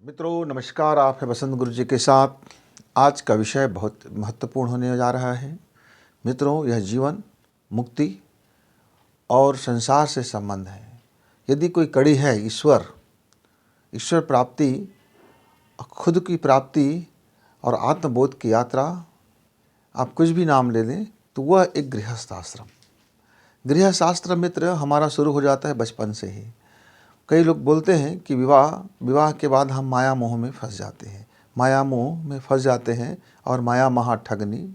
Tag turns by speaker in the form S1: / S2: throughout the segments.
S1: मित्रों नमस्कार, आप है बसंत गुरु जी के साथ। आज का विषय बहुत महत्वपूर्ण होने जा रहा है। मित्रों, यह जीवन, मुक्ति और संसार से संबंध है। यदि कोई कड़ी है ईश्वर प्राप्ति, खुद की प्राप्ति और आत्मबोध की यात्रा, आप कुछ भी नाम ले लें तो वह एक गृहस्थ आश्रम। गृहस्थाश्रम मित्र हमारा शुरू हो जाता है बचपन से ही। कई लोग बोलते हैं कि विवाह के बाद हम माया मोह में फंस जाते हैं, माया मोह में फंस जाते हैं और माया महा ठगनी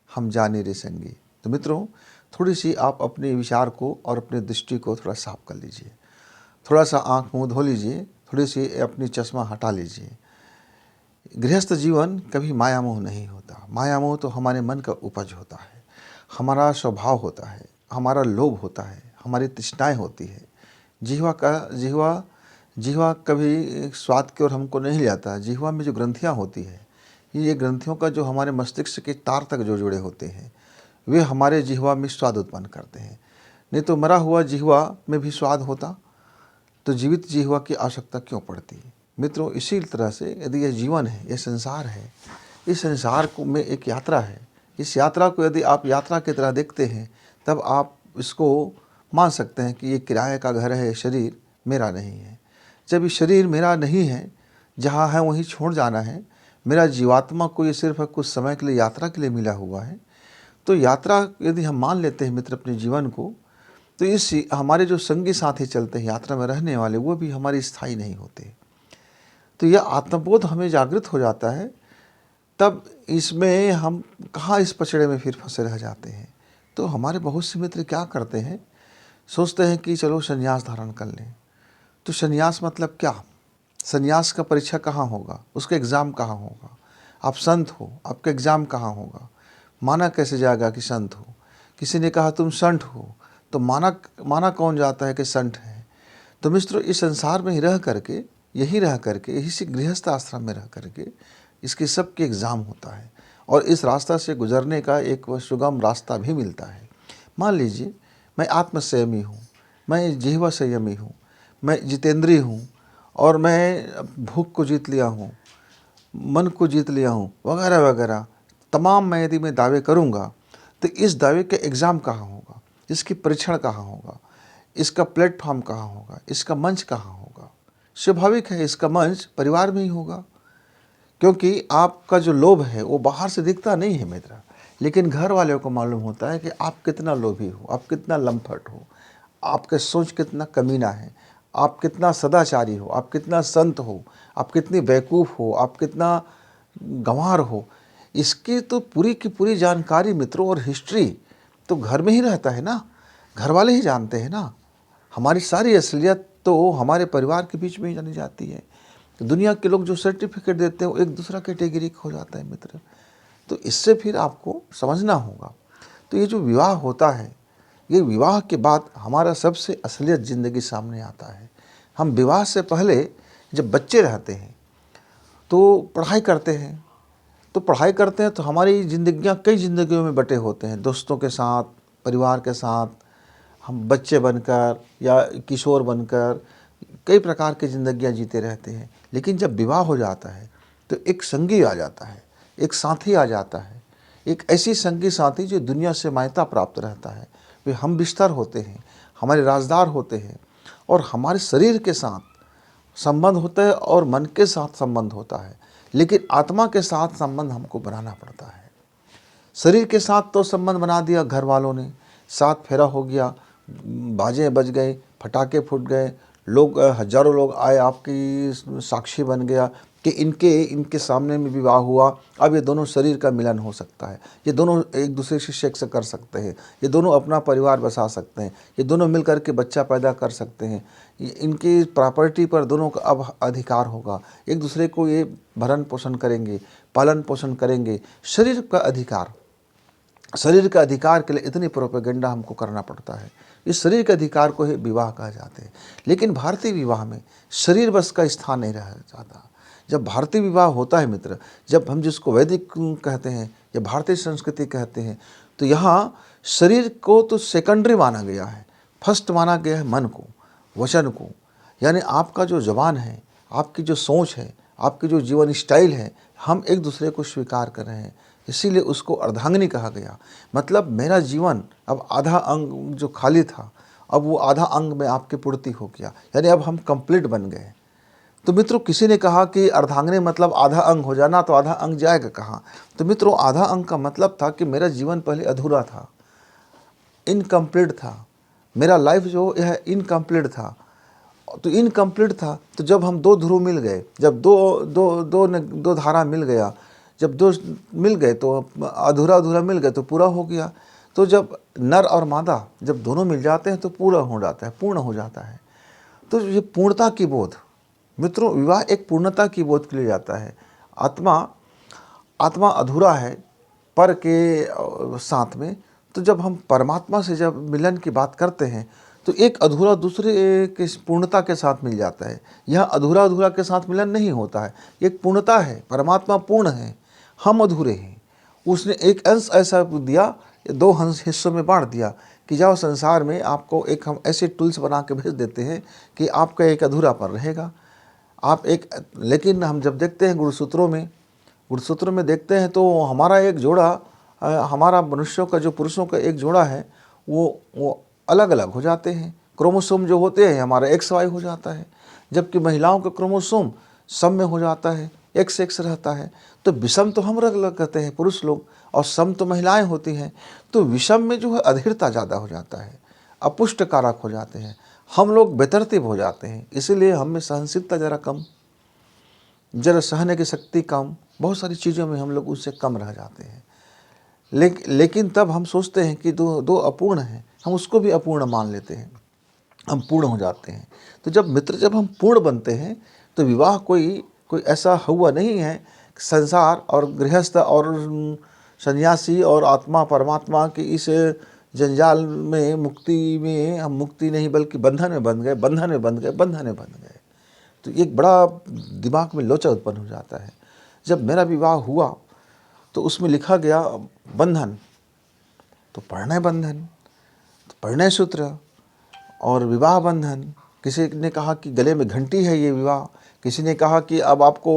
S1: हम जाने रे संगी। तो मित्रों, थोड़ी सी आप अपने विचार को और अपने दृष्टि को थोड़ा साफ कर लीजिए, थोड़ा सा आँख मुँह धो लीजिए, थोड़ी सी अपनी चश्मा हटा लीजिए। गृहस्थ जीवन कभी माया मोह नहीं होता। माया मोह तो हमारे मन का उपज होता है, हमारा स्वभाव होता है, हमारा लोभ होता है, हमारी तृष्णाएँ होती है। जिह्वा कभी स्वाद की ओर हमको नहीं ले जाता। जिह्वा में जो ग्रंथियाँ होती है, ये ग्रंथियों का जो हमारे मस्तिष्क के तार तक जो जुड़े होते हैं, वे हमारे जिह्वा में स्वाद उत्पन्न करते हैं। नहीं तो मरा हुआ जिह्वा में भी स्वाद होता तो जीवित जिह्वा की आवश्यकता क्यों पड़ती। मित्रों, इसी तरह से यदि यह जीवन है, यह संसार है, इस संसार को में एक यात्रा है। इस यात्रा को यदि आप यात्रा की तरह देखते हैं तब आप इसको मान सकते हैं कि ये किराए का घर है, शरीर मेरा नहीं है। जब ये शरीर मेरा नहीं है, जहाँ है वहीं छोड़ जाना है, मेरा जीवात्मा को ये सिर्फ कुछ समय के लिए यात्रा के लिए मिला हुआ है। तो यात्रा यदि हम मान लेते हैं मित्र अपने जीवन को, तो इस हमारे जो संगी साथी चलते हैं यात्रा में रहने वाले, वो भी हमारे स्थायी नहीं होते। तो यह आत्मबोध हमें जागृत हो जाता है, तब इसमें हम कहाँ इस पचड़े में फिर फंसे रह जाते हैं। तो हमारे बहुत से मित्र क्या करते हैं, सोचते हैं कि चलो संन्यास धारण कर लें। तो संन्यास मतलब क्या? संन्यास का परीक्षा कहाँ होगा, उसका एग्ज़ाम कहाँ होगा? आप संत हो, आपका एग्ज़ाम कहाँ होगा? माना कैसे जाएगा कि संत हो? किसी ने कहा तुम संत हो, तो माना कौन जाता है कि संत है? तो मित्रों, इस संसार में ही रह करके, यही से गृहस्थ आश्रम में रह करके इसके सब के एग्ज़ाम होता है और इस रास्ता से गुजरने का एक वह सुगम रास्ता भी मिलता है। मान लीजिए मैं आत्मसंयमी हूँ, मैं जिह्वा संयमी हूँ, मैं जितेंद्रिय हूँ और मैं भूख को जीत लिया हूँ, मन को जीत लिया हूँ, वगैरह वगैरह तमाम मैं यदि मैं दावे करूँगा तो इस दावे का एग्ज़ाम कहाँ होगा, इसकी परीक्षण कहाँ होगा, इसका प्लेटफॉर्म कहाँ होगा, इसका मंच कहाँ होगा? स्वाभाविक है इसका मंच परिवार में ही होगा, क्योंकि आपका जो लोभ है वो बाहर से दिखता नहीं है मित्र, लेकिन घर वालों को मालूम होता है कि आप कितना लोभी हो, आप कितना लंपट हो, आपका सोच कितना कमीना है, आप कितना सदाचारी हो, आप कितना संत हो, आप कितनी बेवकूफ़ हो, आप कितना गंवार हो। इसकी तो पूरी की पूरी जानकारी मित्रों और हिस्ट्री तो घर में ही रहता है ना, घर वाले ही जानते हैं ना। हमारी सारी असलियत तो हमारे परिवार के बीच में ही जानी जाती है। तो दुनिया के लोग जो सर्टिफिकेट देते हैं वो एक दूसरा कैटेगरी का हो जाता है मित्र। तो इससे फिर आपको समझना होगा। तो ये जो विवाह होता है, ये विवाह के बाद हमारा सबसे असलियत ज़िंदगी सामने आता है। हम विवाह से पहले जब बच्चे रहते हैं तो पढ़ाई करते हैं, तो हमारी ज़िंदगियाँ कई ज़िंदगियों में बटे होते हैं, दोस्तों के साथ, परिवार के साथ, हम बच्चे बनकर या किशोर बनकर कई प्रकार की ज़िंदगियाँ जीते रहते हैं। लेकिन जब विवाह हो जाता है तो एक संगी आ जाता है, एक साथी आ जाता है, एक ऐसी संगी साथी जो दुनिया से मान्यता प्राप्त रहता है। वे हम बिस्तर होते हैं, हमारे राजदार होते हैं और हमारे शरीर के साथ संबंध होता है और मन के साथ संबंध होता है, लेकिन आत्मा के साथ संबंध हमको बनाना पड़ता है। शरीर के साथ तो संबंध बना दिया घर वालों ने, साथ फेरा हो गया, बाजे बज गए, पटाखे फूट गए, लोग हजारों लोग आए, आपकी साक्षी बन गया कि इनके सामने में विवाह हुआ। अब ये दोनों शरीर का मिलन हो सकता है, ये दोनों एक दूसरे से सेक्स कर सकते हैं, ये दोनों अपना परिवार बसा सकते हैं, ये दोनों मिल करके बच्चा पैदा कर सकते हैं, इनकी प्रॉपर्टी पर दोनों का अब अधिकार होगा, एक दूसरे को ये भरण पोषण करेंगे, पालन पोषण करेंगे। शरीर का अधिकार के लिए इतनी प्रोपेगेंडा हमको करना पड़ता है। इस शरीर के अधिकार को ही विवाह कहा जाता है। लेकिन भारतीय विवाह में शरीर बस का स्थान नहीं रह जाता। जब भारतीय विवाह होता है मित्र, जब हम जिसको वैदिक कहते हैं या भारतीय संस्कृति कहते हैं, तो यहाँ शरीर को तो सेकेंडरी माना गया है, फर्स्ट माना गया है मन को, वचन को। यानी आपका जो ज़बान है, आपकी जो सोच है, आपके जो जीवन स्टाइल है, हम एक दूसरे को स्वीकार कर रहे हैं, इसीलिए उसको अर्धांगिनी कहा गया। मतलब मेरा जीवन अब आधा अंग जो खाली था, अब वो आधा अंग में आपकी पूर्ति हो गया, यानी अब हम कंप्लीट बन गए। तो मित्रों, किसी ने कहा कि अर्धांगिनी मतलब आधा अंग हो जाना, तो आधा अंग जाएगा कहाँ? तो मित्रों, आधा अंग का मतलब था कि मेरा जीवन पहले अधूरा था, इनकम्प्लीट था, मेरा लाइफ जो है इनकम्प्लीट था। तो इनकम्प्लीट था, तो जब हम दो ध्रुव मिल गए, जब दो धारा मिल गया, जब दो मिल गए तो अधूरा अधूरा मिल गए तो पूरा हो गया। तो जब नर और मादा जब दोनों मिल जाते हैं तो पूरा हो जाता है, पूर्ण हो जाता है। तो ये पूर्णता की बोध, मित्रों, विवाह एक पूर्णता की बोध के लिए जाता है। आत्मा अधूरा है पर के साथ में, तो जब हम परमात्मा से जब मिलन की बात करते हैं तो एक अधूरा दूसरे के पूर्णता के साथ मिल जाता है। यह अधूरा अधूरा के साथ मिलन नहीं होता है, एक पूर्णता है। परमात्मा पूर्ण है, हम अधूरे हैं। उसने एक अंश ऐसा दिया, दो हिस्सों में बांट दिया कि जाओ संसार में आपको एक हम ऐसे टूल्स बना के भेज देते हैं कि आपका एक अधूरापन रहेगा, आप एक। लेकिन हम जब देखते हैं गुणसूत्रों में देखते हैं तो हमारा एक जोड़ा, हमारा मनुष्यों का जो पुरुषों का एक जोड़ा है वो अलग अलग हो जाते हैं। क्रोमोसोम जो होते हैं हमारा XY हो जाता है, जबकि महिलाओं का क्रोमोसोम सम में हो जाता है, XX रहता है। तो विषम तो हम अलग अलग कहते हैं पुरुष लोग, और सम तो महिलाएं होती हैं। तो विषम में जो है अधीरता ज़्यादा हो जाता है, अपुष्ट कारक हो जाते हैं, हम लोग बेतरतीब हो जाते हैं। इसीलिए हम में सहनशीलता ज़रा कम, जरा सहने की शक्ति कम, बहुत सारी चीज़ों में हम लोग उससे कम रह जाते हैं। लेकिन तब हम सोचते हैं कि दो अपूर्ण हैं, हम उसको भी अपूर्ण मान लेते हैं, हम पूर्ण हो जाते हैं। तो जब हम पूर्ण बनते हैं तो विवाह कोई ऐसा हुआ नहीं है। संसार और गृहस्थ और सन्यासी और आत्मा परमात्मा की इस जंजाल में, मुक्ति में हम मुक्ति नहीं बल्कि बंधन में बंध गए। तो एक बड़ा दिमाग में लोचा उत्पन्न हो जाता है। जब मेरा विवाह हुआ तो उसमें लिखा गया बंधन, तो परिणय बंधन, तो परिणय सूत्र और विवाह बंधन। किसी ने कहा कि गले में घंटी है ये विवाह, किसी ने कहा कि अब आपको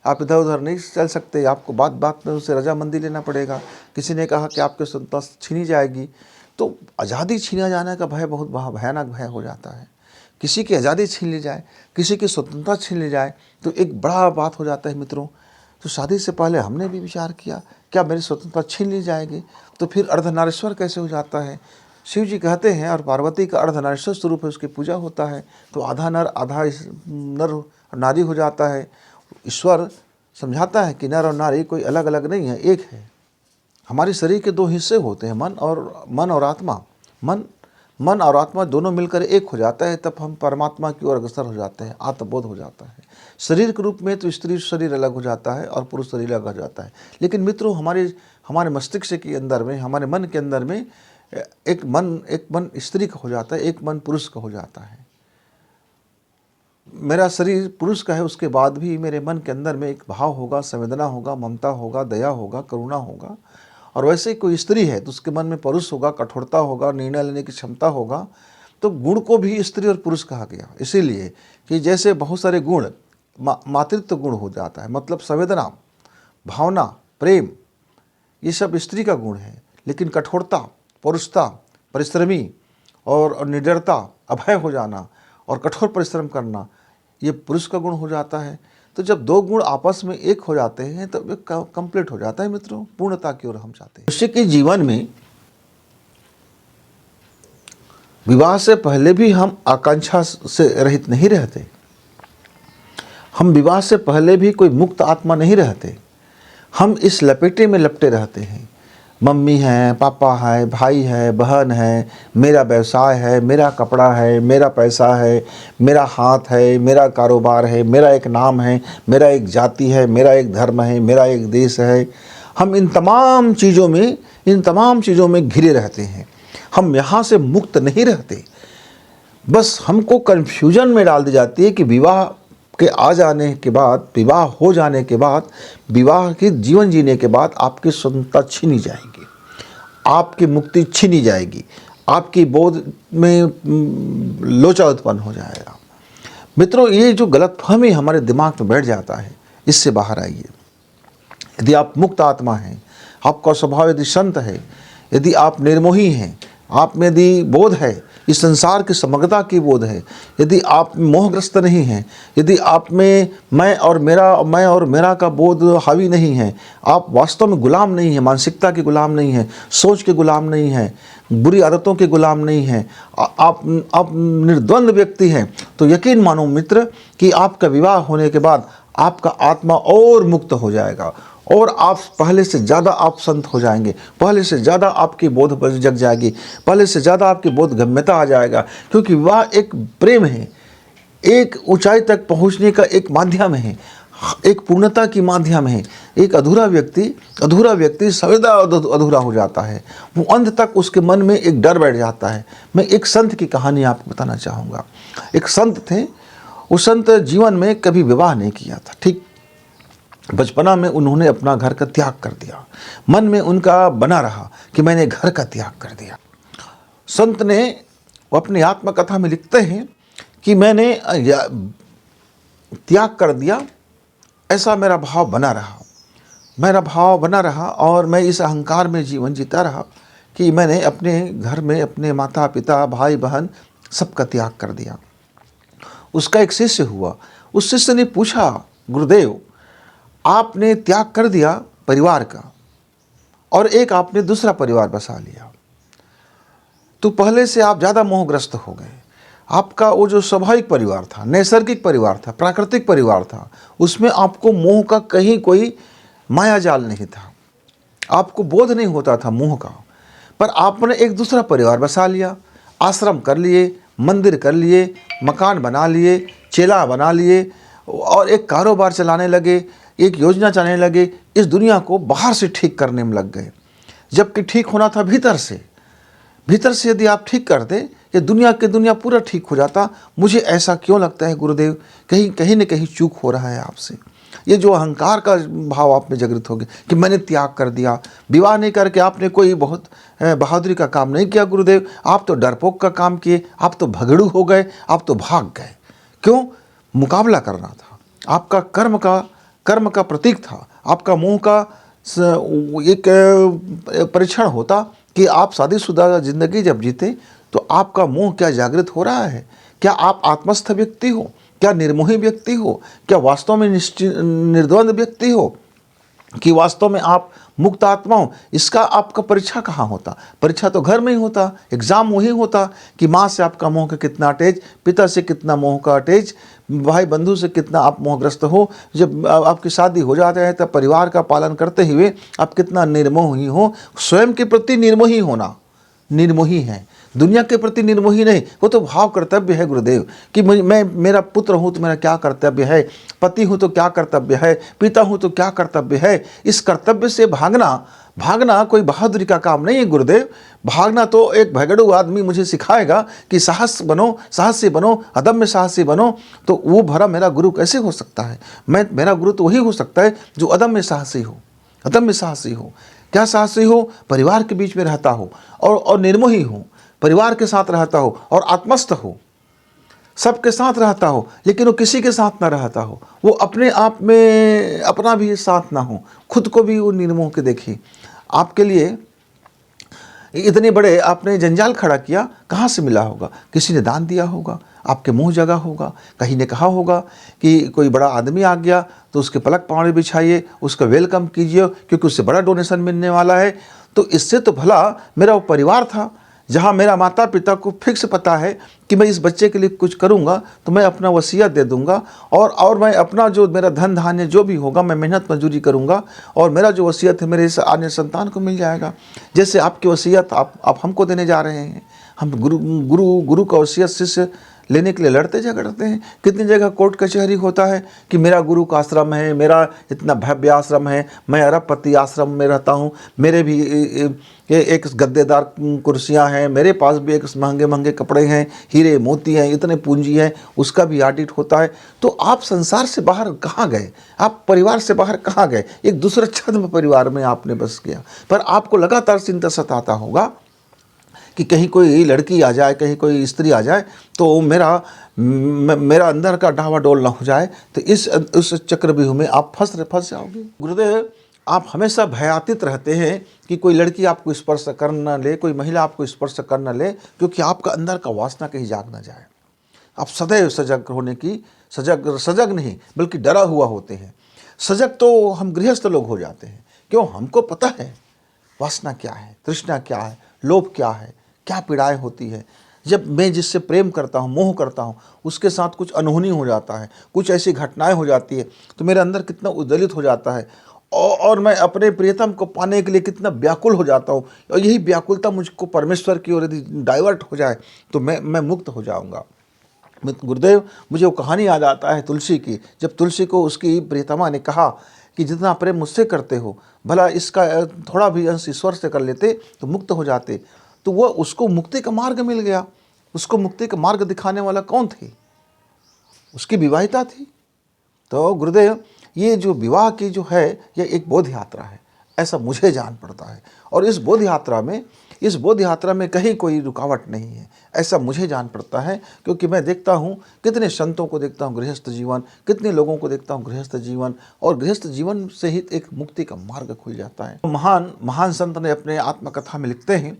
S1: आप इधर उधर नहीं चल सकते, आपको बात बात में उससे रजामंदी लेना पड़ेगा। किसी ने कहा कि आपकी स्वतंत्रता छीनी जाएगी। तो आज़ादी छीना जाने का भय बहुत भयानक भय हो जाता है। किसी की आज़ादी छीन ली जाए, किसी की स्वतंत्रता छीन ली जाए तो एक बड़ा बात हो जाता है मित्रों। तो शादी से पहले हमने भी विचार किया, क्या मेरी स्वतंत्रता छीन ली जाएगी? तो फिर अर्धनारीश्वर कैसे हो जाता है? शिव जी कहते हैं, और पार्वती का अर्धनारीश्वर स्वरूप है, उसकी पूजा होता है। तो आधा नर आधा नर नारी हो जाता है। ईश्वर समझाता है कि नर और नारी कोई अलग अलग नहीं है, एक है। हमारे शरीर के दो हिस्से होते हैं, मन और आत्मा। मन और आत्मा दोनों मिलकर एक हो जाता है, तब हम परमात्मा की ओर अग्रसर हो जाते हैं, आत्मबोध हो जाता है। शरीर के रूप में तो स्त्री शरीर अलग हो जाता है और पुरुष शरीर अलग हो जाता है। लेकिन मित्रों, हमारे मस्तिष्क के अंदर में, हमारे मन के अंदर में एक मन स्त्री का हो जाता है, एक मन पुरुष का हो जाता है। मेरा शरीर पुरुष का है, उसके बाद भी मेरे मन के अंदर में एक भाव होगा, संवेदना होगा, ममता होगा, दया होगा, करुणा होगा। और वैसे ही कोई स्त्री है तो उसके मन में पुरुष होगा, कठोरता होगा, निर्णय लेने की क्षमता होगा। तो गुण को भी स्त्री और पुरुष कहा गया, इसीलिए कि जैसे बहुत सारे गुण मातृत्व गुण हो जाता है, मतलब संवेदना, भावना, प्रेम, ये सब स्त्री का गुण है। लेकिन कठोरता, परुषता, परिश्रमी और निडरता, अभय हो जाना और कठोर परिश्रम करना, ये पुरुष का गुण हो जाता है। तो जब दो गुण आपस में एक हो जाते हैं तब ये कंप्लीट हो जाता है मित्रों, पूर्णता की ओर हम चाहते हैं। मनुष्य के जीवन में विवाह से पहले भी हम आकांक्षा से रहित नहीं रहते। हम विवाह से पहले भी कोई मुक्त आत्मा नहीं रहते। हम इस लपेटे में लपटे रहते हैं। मम्मी है, पापा है, भाई है, बहन है, मेरा व्यवसाय है, मेरा कपड़ा है, मेरा पैसा है, मेरा हाथ है, मेरा कारोबार है, मेरा एक नाम है, मेरा एक जाति है, मेरा एक धर्म है, मेरा एक देश है। हम इन तमाम चीज़ों में घिरे रहते हैं। हम यहाँ से मुक्त नहीं रहते। बस हमको कन्फ्यूजन में डाल दी जाती है कि विवाह के आ जाने के बाद, विवाह हो जाने के बाद, विवाह के जीवन जीने के बाद आपकी स्वतंत्रता छीनी जाएगी, आपकी मुक्ति छीनी जाएगी, आपकी बोध में लोचा उत्पन्न हो जाएगा। मित्रों, ये जो गलतफहमी हमारे दिमाग में बैठ जाता है, इससे बाहर आइए। यदि आप मुक्त आत्मा हैं, आपका स्वभाव यदि संत है, यदि आप निर्मोही हैं, आप में यदि बोध है, इस संसार की समग्रता की बोध है, यदि आप मोहग्रस्त नहीं हैं, यदि आप में मैं और मेरा का बोध हावी नहीं है, आप वास्तव में गुलाम नहीं हैं, मानसिकता के गुलाम नहीं हैं, सोच के गुलाम नहीं हैं, बुरी आदतों के गुलाम नहीं हैं, आप निर्द्वंद व्यक्ति हैं, तो यकीन मानो मित्र कि आपका विवाह होने के बाद आपका आत्मा और मुक्त हो जाएगा और आप पहले से ज़्यादा आप संत हो जाएंगे, पहले से ज़्यादा आपकी बोध जग जाएगी, पहले से ज़्यादा आपकी बोध गम्यता आ जाएगा। क्योंकि विवाह एक प्रेम है, एक ऊंचाई तक पहुंचने का एक माध्यम है, एक पूर्णता की माध्यम है। एक अधूरा व्यक्ति सवेदा अधूरा हो जाता है, वो अंत तक उसके मन में एक डर बैठ जाता है। मैं एक संत की कहानी आपको बताना चाहूँगा। एक संत थे, उस संत जीवन में कभी विवाह नहीं किया था। ठीक बचपना में उन्होंने अपना घर का त्याग कर दिया। मन में उनका बना रहा कि मैंने घर का त्याग कर दिया। संत ने वो अपनी आत्मकथा में लिखते हैं कि मैंने त्याग कर दिया, ऐसा मेरा भाव बना रहा और मैं इस अहंकार में जीवन जीता रहा कि मैंने अपने घर में अपने माता पिता भाई बहन सबका त्याग कर दिया। उसका एक शिष्य हुआ, उस शिष्य ने पूछा, गुरुदेव आपने त्याग कर दिया परिवार का और एक आपने दूसरा परिवार बसा लिया, तो पहले से आप ज़्यादा मोहग्रस्त हो गए। आपका वो जो स्वाभाविक परिवार था, नैसर्गिक परिवार था, प्राकृतिक परिवार था, उसमें आपको मोह का कहीं कोई माया जाल नहीं था, आपको बोध नहीं होता था मोह का। पर आपने एक दूसरा परिवार बसा लिया, आश्रम कर लिए, मंदिर कर लिए, मकान बना लिए, चेला बना लिए और एक कारोबार चलाने लगे, एक योजना चलाने लगे, इस दुनिया को बाहर से ठीक करने में लग गए। जबकि ठीक होना था भीतर से यदि आप ठीक कर दें, ये दुनिया पूरा ठीक हो जाता। मुझे ऐसा क्यों लगता है गुरुदेव, कहीं न कहीं चूक हो रहा है आपसे। ये जो अहंकार का भाव आप में जागृत हो गया कि मैंने त्याग कर दिया, विवाह नहीं करके आपने कोई बहुत बहादुरी का काम नहीं किया गुरुदेव, आप तो डरपोक का काम किए, आप तो भगड़ू हो गए, आप तो भाग गए। क्यों? मुकाबला करना था, आपका कर्म का प्रतीक था, आपका मोह का एक परीक्षण होता कि आप शादीशुदा जिंदगी जब जीते तो आपका मोह क्या जागृत हो रहा है, क्या आप आत्मस्थ व्यक्ति हो, क्या निर्मोही व्यक्ति हो, क्या वास्तव में निर्द्वंद व्यक्ति हो, कि वास्तव में आप मुक्त आत्मा हो। इसका आपका परीक्षा कहाँ होता? परीक्षा तो घर में ही होता, एग्जाम वही होता कि माँ से आपका मोह का कितना अटैच, पिता से कितना मोह का अटैच, भाई बंधु से कितना आप मोहग्रस्त हो। जब आपकी शादी हो जाता है तब परिवार का पालन करते हुए आप कितना निर्मोही हो। स्वयं के प्रति निर्मोही होना, निर्मोही है, दुनिया के प्रति निर्मोही नहीं। वो तो भाव कर्तव्य है गुरुदेव कि मैं मेरा पुत्र हूँ तो मेरा क्या कर्तव्य है, पति हूँ तो क्या कर्तव्य है, पिता हूँ तो क्या कर्तव्य है। इस कर्तव्य से भागना कोई बहादुरी का काम नहीं है गुरुदेव। भागना तो एक भगड़ू आदमी मुझे सिखाएगा कि साहसी बनो, अदम्य साहसी बनो, तो वो भरा मेरा गुरु कैसे हो सकता है? मेरा गुरु तो वही हो सकता है जो अदम्य साहसी हो। क्या साहसी हो? परिवार के बीच में रहता हो और निर्मोही हो, परिवार के साथ रहता हो और आत्मस्थ हो, सबके साथ रहता हो, लेकिन वो किसी के साथ ना रहता हो, वो अपने आप में अपना भी साथ ना हो, खुद को भी वो निर्मोह के देखिए। आपके लिए इतने बड़े आपने जंजाल खड़ा किया, कहाँ से मिला होगा? किसी ने दान दिया होगा, आपके मुंह जगह होगा, कहीं ने कहा होगा कि कोई बड़ा आदमी आ गया तो उसके पलक पाँव बिछाइए, उसका वेलकम कीजिए क्योंकि उससे बड़ा डोनेशन मिलने वाला है। तो इससे तो भला मेरा वो परिवार था जहाँ मेरा माता पिता को फिक्स पता है कि मैं इस बच्चे के लिए कुछ करूँगा तो मैं अपना वसीयत दे दूँगा और मैं अपना जो मेरा धन धान्य जो भी होगा मैं मेहनत मजदूरी करूँगा और मेरा जो वसीयत है मेरे इस आने संतान को मिल जाएगा। जैसे आपकी वसीयत आप हमको देने जा रहे हैं। हम गुरु का वसीयत शिष्य लेने के लिए लड़ते झगड़ते हैं। कितनी जगह कोर्ट कचहरी होता है कि मेरा गुरु का आश्रम है, मेरा इतना भव्य आश्रम है, मैं अरबपति आश्रम में रहता हूँ, मेरे भी एक गद्देदार कुर्सियाँ हैं, मेरे पास भी एक महंगे महंगे कपड़े हैं, हीरे मोती हैं, इतने पूंजी है, उसका भी ऑडिट होता है। तो आप संसार से बाहर कहाँ गए? आप परिवार से बाहर कहाँ गए? एक दूसरे छद्म परिवार में आपने बस गया। पर आपको लगातार चिंता सताता होगा कि कहीं कोई लड़की आ जाए, कहीं कोई स्त्री आ जाए तो मेरा अंदर का डावाडोल ना हो जाए, तो उस चक्रव्यूह में आप फंस जाओगे। गुरुदेव, आप हमेशा भयातीत रहते हैं कि कोई लड़की आपको स्पर्श कर न ले, कोई महिला आपको स्पर्श कर न ले, क्योंकि आपका अंदर का वासना कहीं जाग न जाए। आप सदैव सजग होने की, सजग नहीं बल्कि डरा हुआ होते हैं। सजग तो हम गृहस्थ लोग हो जाते हैं, क्यों? हमको पता है वासना क्या है, तृष्णा क्या है, लोभ क्या है, क्या पीड़ाएं होती है। जब मैं जिससे प्रेम करता हूँ, मोह करता हूँ, उसके साथ कुछ अनहोनी हो जाता है, कुछ ऐसी घटनाएं हो जाती है, तो मेरे अंदर कितना उद्वेलित हो जाता है और मैं अपने प्रियतम को पाने के लिए कितना व्याकुल हो जाता हूँ। और यही व्याकुलता मुझको परमेश्वर की ओर यदि डाइवर्ट हो जाए तो मैं मुक्त हो जाऊँगा। गुरुदेव, मुझे वो कहानी याद आता है तुलसी की। जब तुलसी को उसकी प्रियतमा ने कहा कि जितना प्रेम मुझसे करते हो, भला इसका थोड़ा भी अंश ईश्वर से कर लेते तो मुक्त हो जाते, तो वह उसको मुक्ति का मार्ग मिल गया। उसको मुक्ति का मार्ग दिखाने वाला कौन थी? उसकी विवाहिता थी। तो गुरुदेव, ये जो विवाह की जो है, यह एक बोध यात्रा है, ऐसा मुझे जान पड़ता है। और इस बोध यात्रा में कहीं कोई रुकावट नहीं है, ऐसा मुझे जान पड़ता है। क्योंकि मैं देखता हूँ, कितने संतों को देखता हूँ गृहस्थ जीवन, कितने लोगों को देखता हूँ गृहस्थ जीवन, और गृहस्थ जीवन से ही एक मुक्ति का मार्ग खुल जाता है। महान संत ने अपने आत्मकथा में लिखते हैं,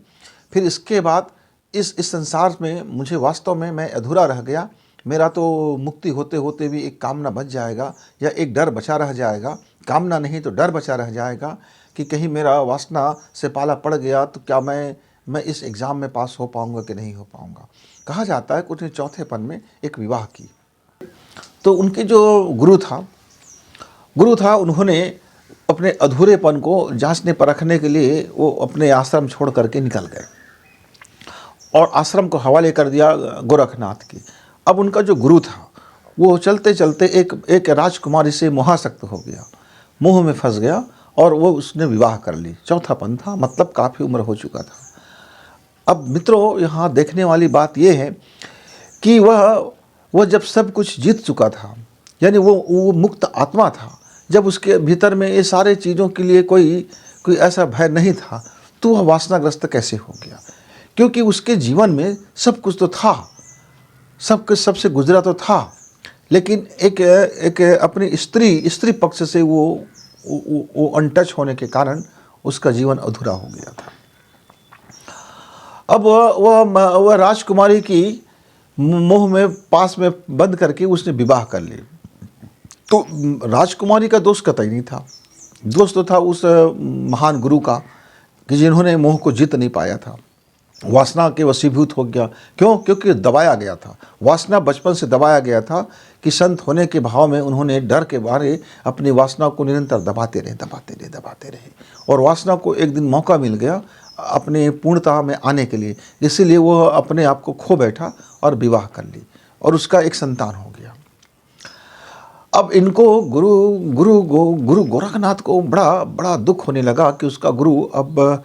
S1: फिर इसके बाद इस संसार में मुझे वास्तव में मैं अधूरा रह गया। मेरा तो मुक्ति होते होते भी एक कामना बच जाएगा, या एक डर बचा रह जाएगा। कामना नहीं तो डर बचा रह जाएगा कि कहीं मेरा वासना से पाला पड़ गया तो क्या मैं इस एग्ज़ाम में पास हो पाऊंगा कि नहीं हो पाऊंगा। कहा जाता है कुछ चौथेपन में एक विवाह की, तो उनके जो गुरु था, उन्होंने अपने अधूरेपन को जांचने परखने के लिए वो अपने आश्रम छोड़ करके निकल गए और आश्रम को हवाले कर दिया गोरखनाथ की। अब उनका जो गुरु था वो चलते चलते एक राजकुमारी से मोहासक्त हो गया, मोह में फंस गया, और वो उसने विवाह कर ली। चौथापन था, मतलब काफ़ी उम्र हो चुका था। अब मित्रों, यहाँ देखने वाली बात यह है कि वह जब सब कुछ जीत चुका था, यानी वो मुक्त आत्मा था, जब उसके भीतर में ये सारे चीज़ों के लिए कोई ऐसा भय नहीं था, तो वह वासनाग्रस्त कैसे हो गया? क्योंकि उसके जीवन में सब कुछ तो था, सब कुछ सबसे गुजरा तो था, लेकिन एक अपनी स्त्री पक्ष से वो अनटच होने के कारण उसका जीवन अधूरा हो गया था। अब वह राजकुमारी की मोह में पास में बंद करके उसने विवाह कर ली। तो राजकुमारी का दोष कतई नहीं था, दोष तो था उस महान गुरु का कि जिन्होंने मोह को जीत नहीं पाया था, वासना के वशीभूत हो गया। क्यों? क्योंकि दबाया गया था, वासना बचपन से दबाया गया था कि संत होने के भाव में उन्होंने डर के बारे अपनी वासना को निरंतर दबाते रहे, और वासना को एक दिन मौका मिल गया अपने पूर्णता में आने के लिए, इसीलिए वह अपने आप को खो बैठा और विवाह कर ली, और उसका एक संतान हो गया। अब इनको गुरु गोरखनाथ को बड़ा दुख होने लगा कि उसका गुरु अब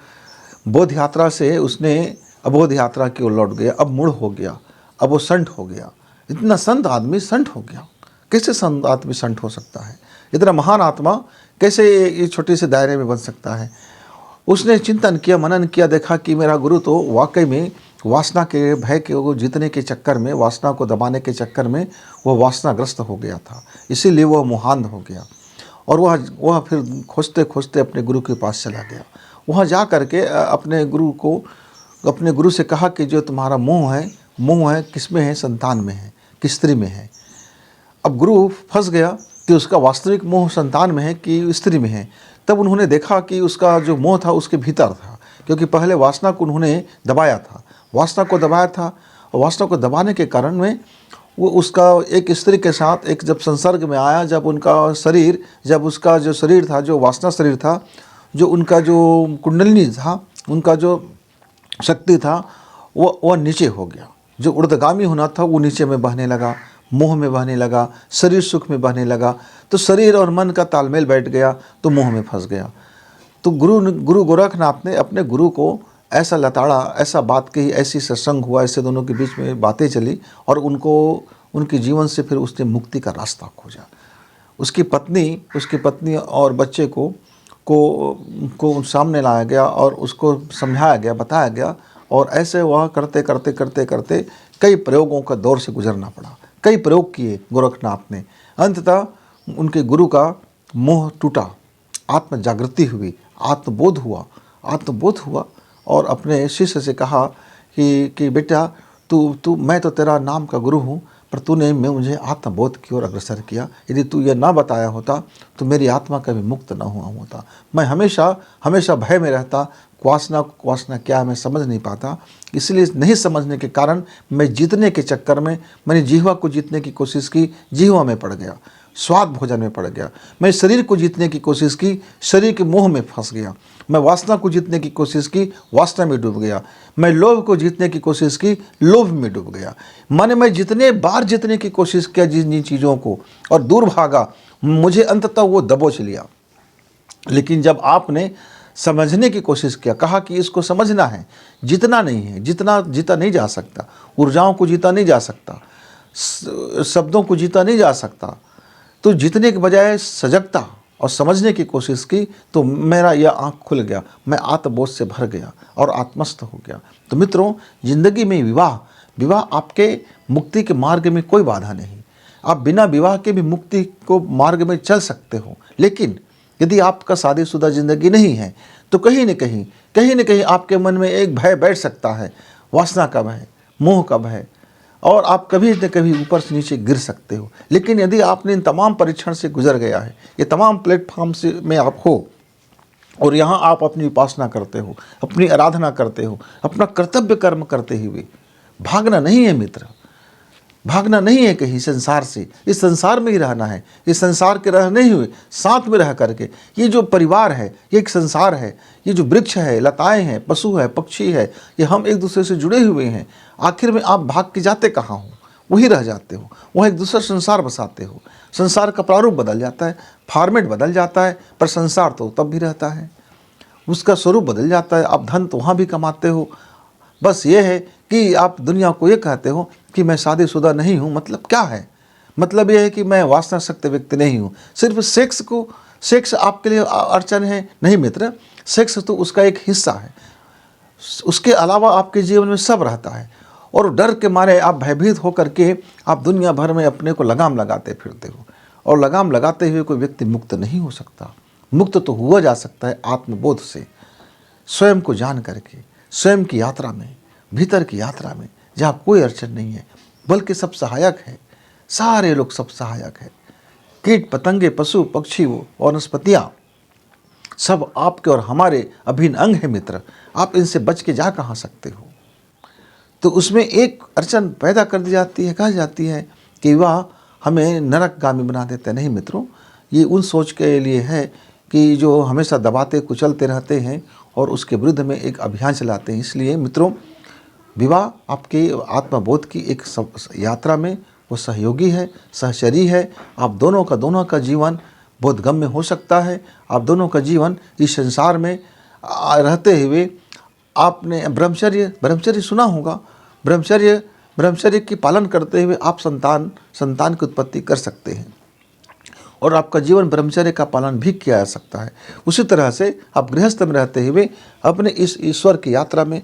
S1: बोध यात्रा से उसने अबोध यात्रा की ओर लौट गया, अब मूढ़ हो गया, अब वो संत हो गया। इतना संत आदमी संत हो गया, कैसे संत आदमी संत हो सकता है? इतना महान आत्मा कैसे ये छोटे से दायरे में बन सकता है? उसने चिंतन किया, मनन किया, देखा कि मेरा गुरु तो वाकई में वासना के भय के वो जीतने के चक्कर में, वासना को दबाने के चक्कर में वह वासनाग्रस्त हो गया था, इसीलिए वह मोहांध हो गया। और वह फिर खोजते खोजते अपने गुरु के पास चला गया। वहाँ जा करके अपने गुरु से कहा कि जो तुम्हारा मोह है किस में है? संतान में है कि स्त्री में है? अब गुरु फंस गया कि उसका वास्तविक मोह संतान में है कि स्त्री में है। तब उन्होंने देखा कि उसका जो मोह था उसके भीतर था, क्योंकि पहले वासना को उन्होंने दबाया था, और वासना को दबाने के कारण में वो उसका एक स्त्री के साथ एक जब संसर्ग में आया, जब उसका जो शरीर था, जो वासना शरीर था, जो उनका जो कुंडलिनी था, उनका जो शक्ति था, वह नीचे हो गया। जो ऊर्ध्वगामी होना था वो नीचे में बहने लगा, मोह में बहने लगा, शरीर सुख में बहने लगा। तो शरीर और मन का तालमेल बैठ गया, तो मोह में फंस गया। तो गुरु गोरखनाथ ने अपने गुरु को ऐसा लताड़ा, ऐसा बात कही, ऐसी सत्संग हुआ, ऐसे दोनों के बीच में बातें चली, और उनके जीवन से फिर उसने मुक्ति का रास्ता खोजा। उसकी पत्नी और बच्चे को सामने लाया गया और उसको समझाया गया, बताया गया, और ऐसे वह करते करते करते करते कई प्रयोगों का दौर से गुजरना पड़ा। कई प्रयोग किए गोरखनाथ ने। अंततः उनके गुरु का मोह टूटा, आत्म जागृति हुई, आत्मबोध हुआ और अपने शिष्य से कहा कि बेटा तू मैं तो तेरा नाम का गुरु हूँ, पर तूने मुझे आत्मबोध की ओर अग्रसर किया। यदि तू ये ना बताया होता तो मेरी आत्मा कभी मुक्त न हुआ होता। मैं हमेशा भय में रहता, वासना क्या है मैं समझ नहीं पाता। इसलिए नहीं समझने के कारण मैं जीतने के चक्कर में मैंने जिह्वा को जीतने की कोशिश की, जिह्वा में पड़ गया, स्वाद भोजन में पड़ गया। मैं शरीर को जीतने की कोशिश की, शरीर के मोह में फंस गया। मैं वासना को जीतने की कोशिश की, वासना में डूब गया। मैं लोभ को जीतने की कोशिश की, लोभ में डूब गया। माने मैं जितने बार जीतने की कोशिश किया जिन चीज़ों को और दूर भागा, मुझे अंततः वो दबोच लिया। लेकिन जब आपने समझने की कोशिश किया, कहा कि इसको समझना है, जीतना नहीं है, जीता नहीं जा सकता, ऊर्जाओं को जीता नहीं जा सकता, शब्दों को जीता नहीं जा सकता, तो जीतने के बजाय सजगता और समझने की कोशिश की, तो मेरा यह आँख खुल गया, मैं आत्मबोध से भर गया और आत्मस्थ हो गया। तो मित्रों, जिंदगी में विवाह आपके मुक्ति के मार्ग में कोई बाधा नहीं। आप बिना विवाह के भी मुक्ति को मार्ग में चल सकते हो। लेकिन यदि आपका शादीशुदा जिंदगी नहीं है तो कहीं न कहीं आपके मन में एक भय बैठ सकता है, वासना का भय, मोह का भय, और आप कभी न कभी ऊपर से नीचे गिर सकते हो। लेकिन यदि आपने इन तमाम परीक्षण से गुजर गया है, ये तमाम प्लेटफॉर्म से में आप हो और यहाँ आप अपनी उपासना करते हो, अपनी आराधना करते हो, अपना कर्तव्य कर्म करते हुए, भागना नहीं है मित्र, भागना नहीं है कहीं संसार से। इस संसार में ही रहना है। इस संसार के रह नहीं हुए, साथ में रह करके, ये जो परिवार है, ये एक संसार है, ये जो वृक्ष है, लताएं हैं, पशु है, पक्षी है, ये हम एक दूसरे से जुड़े हुए हैं। आखिर में आप भाग के जाते कहाँ हो? वही रह जाते हो, वह एक दूसरा संसार बसाते हो। संसार का प्रारूप बदल जाता है, फॉर्मेट बदल जाता है, पर संसार तो तब भी रहता है, उसका स्वरूप बदल जाता है। आप धन तो वहाँ भी कमाते हो। बस ये है कि आप दुनिया को ये कहते हो कि मैं शादीशुदा नहीं हूँ। मतलब क्या है? मतलब ये है कि मैं वासना शक्त व्यक्ति नहीं हूँ। सिर्फ सेक्स आपके लिए अड़चन है? नहीं मित्र, सेक्स तो उसका एक हिस्सा है। उसके अलावा आपके जीवन में सब रहता है, और डर के मारे आप भयभीत होकर के आप दुनिया भर में अपने को लगाम लगाते फिरते हो, और लगाम लगाते हुए कोई व्यक्ति मुक्त नहीं हो सकता। मुक्त तो हुआ जा सकता है आत्मबोध से, स्वयं को जान करके, स्वयं की यात्रा में, भीतर की यात्रा में, जहाँ कोई अड़चन नहीं है, बल्कि सब सहायक है। सारे लोग सब सहायक है। कीट पतंगे, पशु पक्षी, वनस्पतियाँ, सब आपके और हमारे अभिन्न अंग है मित्र। आप इनसे बच के जा कहाँ सकते हो? तो उसमें एक अड़चन पैदा कर दी जाती है, कहा जाती है कि वह हमें नरकगामी बना देते हैं। नहीं मित्रों, ये उन सोच के लिए है कि जो हमेशा दबाते कुचलते रहते हैं और उसके विरुद्ध में एक अभियान चलाते हैं। इसलिए मित्रों, विवाह आपके आत्मबोध की एक यात्रा में वो सहयोगी है, सहचरी है। आप दोनों का जीवन बोधगम्य हो सकता है। आप दोनों का जीवन इस संसार में रहते हुए, आपने ब्रह्मचर्य सुना होगा। ब्रह्मचर्य की पालन करते हुए आप संतान की उत्पत्ति कर सकते हैं, और आपका जीवन ब्रह्मचर्य का पालन भी किया जा सकता है। उसी तरह से आप गृहस्थ में रहते हुए अपने इस ईश्वर की यात्रा में,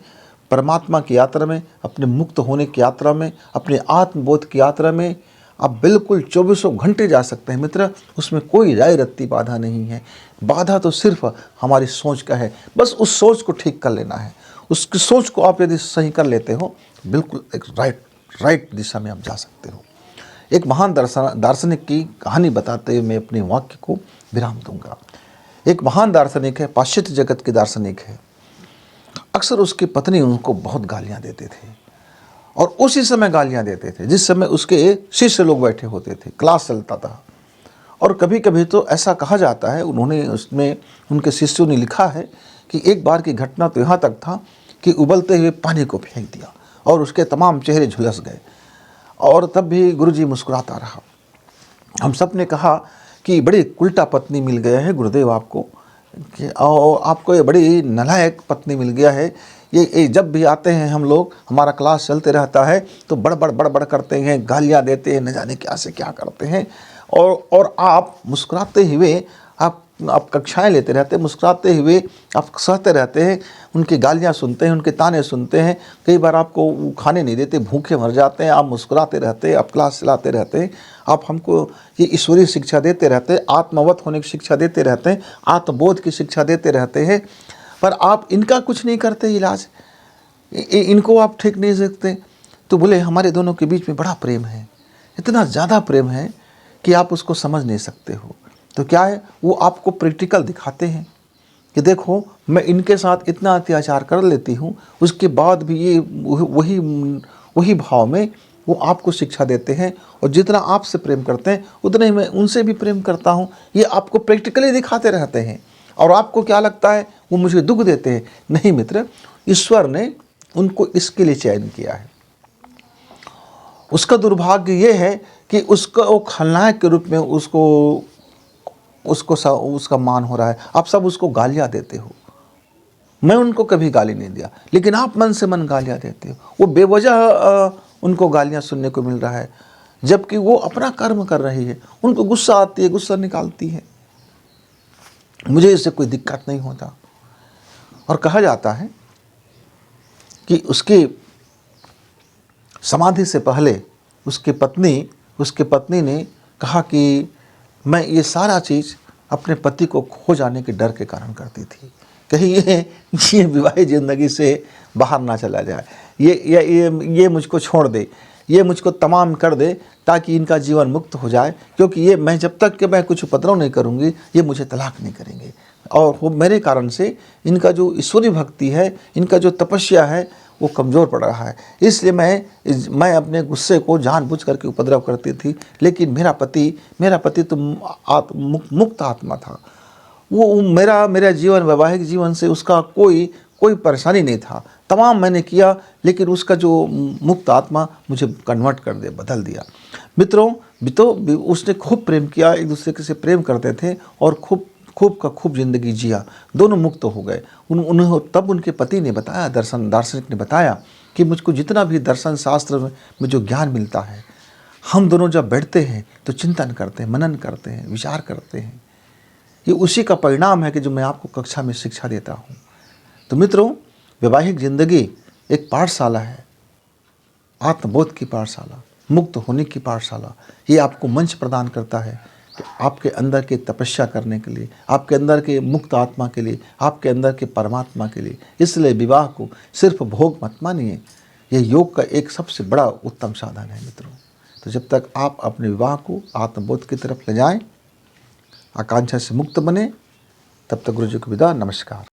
S1: परमात्मा की यात्रा में, अपने मुक्त होने की यात्रा में, अपने आत्मबोध की यात्रा में आप बिल्कुल 24 घंटे जा सकते हैं मित्र। उसमें कोई राय रत्ती बाधा नहीं है। बाधा तो सिर्फ हमारी सोच का है। बस उस सोच को ठीक कर लेना है। उसकी सोच को आप यदि सही कर लेते हो, बिल्कुल एक राइट दिशा में आप जा सकते हो। एक महान दार्शनिक की कहानी बताते हुए मैं अपने वाक्य को विराम दूंगा। एक महान दार्शनिक है, पाश्चात्य जगत के दार्शनिक है। अक्सर उसकी पत्नी उनको बहुत गालियां देते थे, और उसी समय गालियां देते थे जिस समय उसके शिष्य लोग बैठे होते थे, क्लास चलता था। और कभी कभी तो ऐसा कहा जाता है, उसमें उनके शिष्यों ने लिखा है कि एक बार की घटना तो यहाँ तक था कि उबलते हुए पानी को फेंक दिया और उसके तमाम चेहरे झुलस गए, और तब भी गुरुजी मुस्कुराता रहा। हम सब ने कहा कि बड़ी उल्टा पत्नी मिल गया है गुरुदेव आपको, कि और आपको ये बड़ी नालायक पत्नी मिल गया है। ये जब भी आते हैं हम लोग, हमारा क्लास चलते रहता है तो बड़बड़ करते हैं, गालियाँ देते हैं, न जाने क्या से क्या करते हैं, और आप मुस्कुराते हुए आप आप कक्षाएं लेते रहते हैं, मुस्कुराते हुए आप सहते रहते हैं, उनकी गालियां सुनते हैं, उनके ताने सुनते हैं, कई बार आपको वो खाने नहीं देते, भूखे मर जाते हैं, आप मुस्कुराते रहते हैं, आप क्लास चलाते रहते हैं, आप हमको ये ईश्वरीय शिक्षा देते रहते हैं, आत्मवत होने की शिक्षा देते रहते हैं, आत्मबोध की शिक्षा देते रहते हैं, पर आप इनका कुछ नहीं करते इलाज, इनको आप ठीक नहीं सकते। तो बोले हमारे दोनों के बीच में बड़ा प्रेम है, इतना ज़्यादा प्रेम है कि आप उसको समझ नहीं सकते हो। तो क्या है, वो आपको प्रैक्टिकल दिखाते हैं कि देखो मैं इनके साथ इतना अत्याचार कर लेती हूँ, उसके बाद भी ये वही भाव में वो आपको शिक्षा देते हैं, और जितना आपसे प्रेम करते हैं उतना ही मैं उनसे भी प्रेम करता हूँ। ये आपको प्रैक्टिकली दिखाते रहते हैं, और आपको क्या लगता है वो मुझे दुख देते हैं। नहीं मित्र, ईश्वर ने उनको इसके लिए चयन किया है। उसका दुर्भाग्य ये है कि उसका वो खलनायक के रूप में उसका मान हो रहा है। आप सब उसको गालियाँ देते हो, मैं उनको कभी गाली नहीं दिया, लेकिन आप मन से मन गालियाँ देते हो। वो बेवजह उनको गालियाँ सुनने को मिल रहा है, जबकि वो अपना कर्म कर रही है। उनको गुस्सा आती है, गुस्सा निकालती है, मुझे इससे कोई दिक्कत नहीं होता। और कहा जाता है कि उसकी समाधि से पहले उसकी पत्नी ने कहा कि मैं ये सारा चीज़ अपने पति को खो जाने के डर के कारण करती थी, कहीं ये विवाहित ज़िंदगी से बाहर ना चला जाए, ये मुझको छोड़ दे, ये मुझको तमाम कर दे, ताकि इनका जीवन मुक्त हो जाए, क्योंकि ये मैं जब तक कि मैं कुछ उपद्रव नहीं करूँगी ये मुझे तलाक नहीं करेंगे, और वो मेरे कारण से इनका जो ईश्वरी भक्ति है, इनका जो तपस्या है वो कमज़ोर पड़ रहा है। इसलिए मैं अपने गुस्से को जानबूझ करके उपद्रव करती थी, लेकिन मेरा पति तो मुक्त आत्मा था। वो मेरा जीवन, वैवाहिक जीवन से उसका कोई परेशानी नहीं था। तमाम मैंने किया, लेकिन उसका जो मुक्त आत्मा मुझे कन्वर्ट कर दे, बदल दिया। मित्रों, उसने खूब प्रेम किया, एक दूसरे से प्रेम करते थे, और खूब जिंदगी जिया, दोनों मुक्त हो गए। तब उनके पति ने बताया, दार्शनिक ने बताया कि मुझको जितना भी दर्शन शास्त्र में जो ज्ञान मिलता है, हम दोनों जब बैठते हैं तो चिंतन करते हैं, मनन करते हैं, विचार करते हैं, ये उसी का परिणाम है कि जो मैं आपको कक्षा में शिक्षा देता हूँ। तो मित्रों, वैवाहिक जिंदगी एक पाठशाला है, आत्मबोध की पाठशाला, मुक्त होने की पाठशाला। ये आपको मंच प्रदान करता है कि आपके अंदर के तपस्या करने के लिए, आपके अंदर के मुक्त आत्मा के लिए, आपके अंदर के परमात्मा के लिए। इसलिए विवाह को सिर्फ भोग मत मानिए, यह योग का एक सबसे बड़ा उत्तम साधन है मित्रों। तो जब तक आप अपने विवाह को आत्मबोध की तरफ ले जाएं, आकांक्षा से मुक्त बने, तब तक गुरु जी को विदा। नमस्कार।